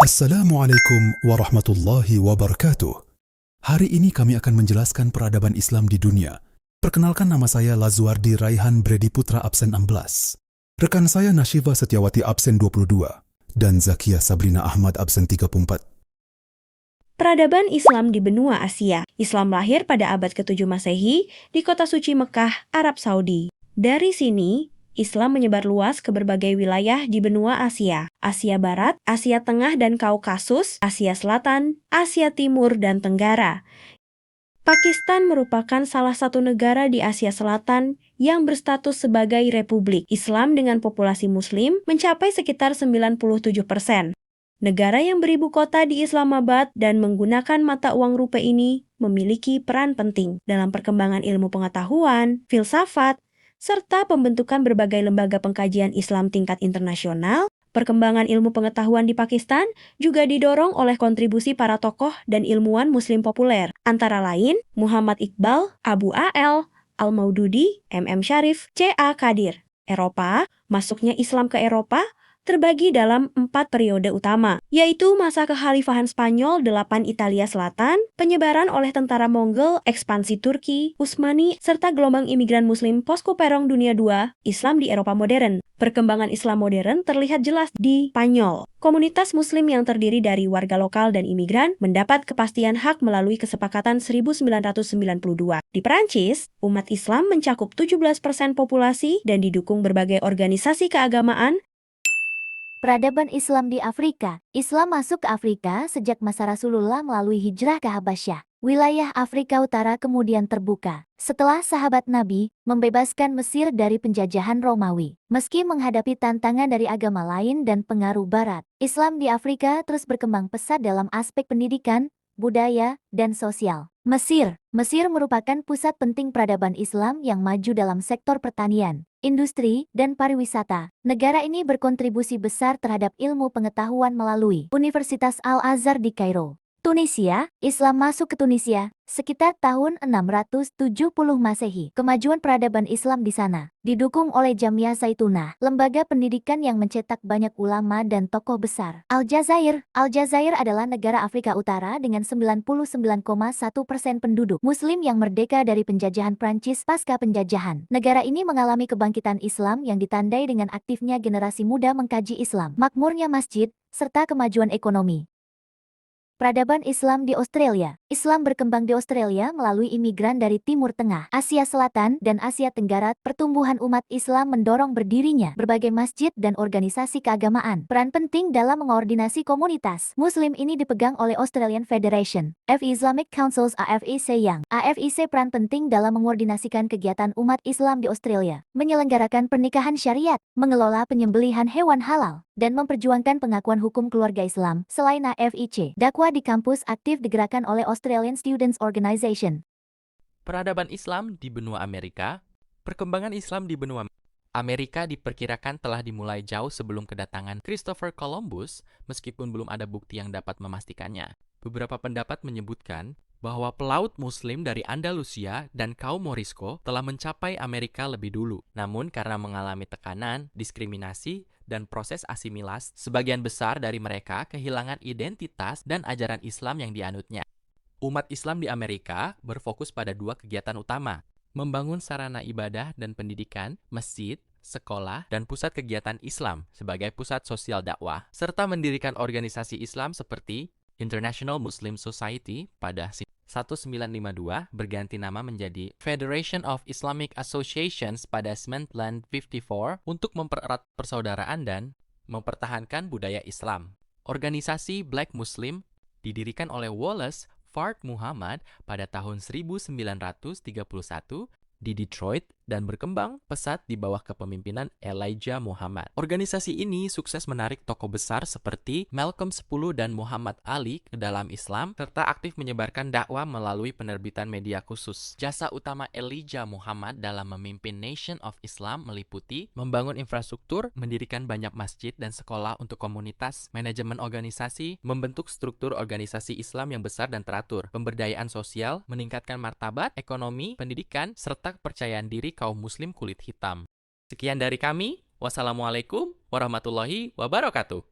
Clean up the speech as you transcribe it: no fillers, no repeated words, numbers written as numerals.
Assalamualaikum warahmatullahi wabarakatuh. Hari ini kami akan menjelaskan peradaban Islam di dunia. Perkenalkan, nama saya Lazuardi Raihan Bredi Putra absen 16. Rekan saya Nashiva Setiawati absen 22 dan Zakia Sabrina Ahmad absen 34. Peradaban Islam di benua Asia. Islam lahir pada abad ke-7 Masehi di kota suci Mekah, Arab Saudi. Dari sini, Islam menyebar luas ke berbagai wilayah di benua Asia. Asia Barat, Asia Tengah dan Kaukasus, Asia Selatan, Asia Timur dan Tenggara. Pakistan merupakan salah satu negara di Asia Selatan yang berstatus sebagai republik. Islam dengan populasi muslim mencapai sekitar 97%. Negara yang beribu kota di Islamabad dan menggunakan mata uang rupiah ini memiliki peran penting dalam perkembangan ilmu pengetahuan, filsafat, serta pembentukan berbagai lembaga pengkajian Islam tingkat internasional. Perkembangan ilmu pengetahuan di Pakistan juga didorong oleh kontribusi para tokoh dan ilmuwan muslim populer, antara lain Muhammad Iqbal, Abu A.L. Al-Maududi, M.M. Sharif, C.A. Qadir. Eropa, masuknya Islam ke Eropa terbagi dalam 4 periode utama, yaitu masa kekhalifahan Spanyol 8 Italia Selatan, penyebaran oleh tentara Mongol, ekspansi Turki, Utsmani, serta gelombang imigran muslim pasca Perang Dunia II, Islam di Eropa modern. Perkembangan Islam modern terlihat jelas di Spanyol. Komunitas muslim yang terdiri dari warga lokal dan imigran mendapat kepastian hak melalui kesepakatan 1992. Di Perancis, umat Islam mencakup 17% populasi dan didukung berbagai organisasi keagamaan. Peradaban Islam di Afrika. Islam masuk ke Afrika sejak masa Rasulullah melalui hijrah ke Habasyah. Wilayah Afrika Utara kemudian terbuka setelah sahabat Nabi membebaskan Mesir dari penjajahan Romawi. Meski menghadapi tantangan dari agama lain dan pengaruh Barat, Islam di Afrika terus berkembang pesat dalam aspek pendidikan, budaya, dan sosial. Mesir merupakan pusat penting peradaban Islam yang maju dalam sektor pertanian, industri, dan pariwisata. Negara ini berkontribusi besar terhadap ilmu pengetahuan melalui Universitas Al-Azhar di Kairo. Tunisia, Islam masuk ke Tunisia sekitar tahun 670 Masehi. Kemajuan peradaban Islam di sana didukung oleh Jamiah Zaitunah, lembaga pendidikan yang mencetak banyak ulama dan tokoh besar. Aljazair adalah negara Afrika Utara dengan 99,1% penduduk Muslim yang merdeka dari penjajahan Prancis pasca penjajahan. Negara ini mengalami kebangkitan Islam yang ditandai dengan aktifnya generasi muda mengkaji Islam, makmurnya masjid, serta kemajuan ekonomi. Peradaban Islam di Australia. Islam berkembang di Australia melalui imigran dari Timur Tengah, Asia Selatan, dan Asia Tenggara. Pertumbuhan umat Islam mendorong berdirinya berbagai masjid dan organisasi keagamaan. Peran penting dalam mengordinasi komunitas Muslim ini dipegang oleh Australian Federation of Islamic Councils (AFIC) yang AFIC peran penting dalam mengordinasikan kegiatan umat Islam di Australia, menyelenggarakan pernikahan syariat, mengelola penyembelihan hewan halal, dan memperjuangkan pengakuan hukum keluarga Islam. Selain AFIC, dakwah di kampus aktif digerakkan oleh Australian Students Organization. Peradaban Islam di benua Amerika. Perkembangan Islam di benua Amerika diperkirakan telah dimulai jauh sebelum kedatangan Christopher Columbus, meskipun belum ada bukti yang dapat memastikannya. Beberapa pendapat menyebutkan bahwa pelaut Muslim dari Andalusia dan kaum Morisco telah mencapai Amerika lebih dulu. Namun karena mengalami tekanan, diskriminasi, dan proses asimilasi, sebagian besar dari mereka kehilangan identitas dan ajaran Islam yang dianutnya. Umat Islam di Amerika berfokus pada 2 kegiatan utama: membangun sarana ibadah dan pendidikan, masjid, sekolah, dan pusat kegiatan Islam sebagai pusat sosial dakwah, serta mendirikan organisasi Islam seperti International Muslim Society pada 1952 berganti nama menjadi Federation of Islamic Associations pada 1954 untuk mempererat persaudaraan dan mempertahankan budaya Islam. Organisasi Black Muslim didirikan oleh Wallace Fard Muhammad pada tahun 1931 di Detroit dan berkembang pesat di bawah kepemimpinan Elijah Muhammad. Organisasi ini sukses menarik tokoh besar seperti Malcolm X dan Muhammad Ali ke dalam Islam, serta aktif menyebarkan dakwah melalui penerbitan media khusus. Jasa utama Elijah Muhammad dalam memimpin Nation of Islam meliputi membangun infrastruktur, mendirikan banyak masjid dan sekolah untuk komunitas, manajemen organisasi, membentuk struktur organisasi Islam yang besar dan teratur, pemberdayaan sosial, meningkatkan martabat, ekonomi, pendidikan, serta kepercayaan diri kaum muslim kulit hitam. Sekian dari kami. Wassalamualaikum warahmatullahi wabarakatuh.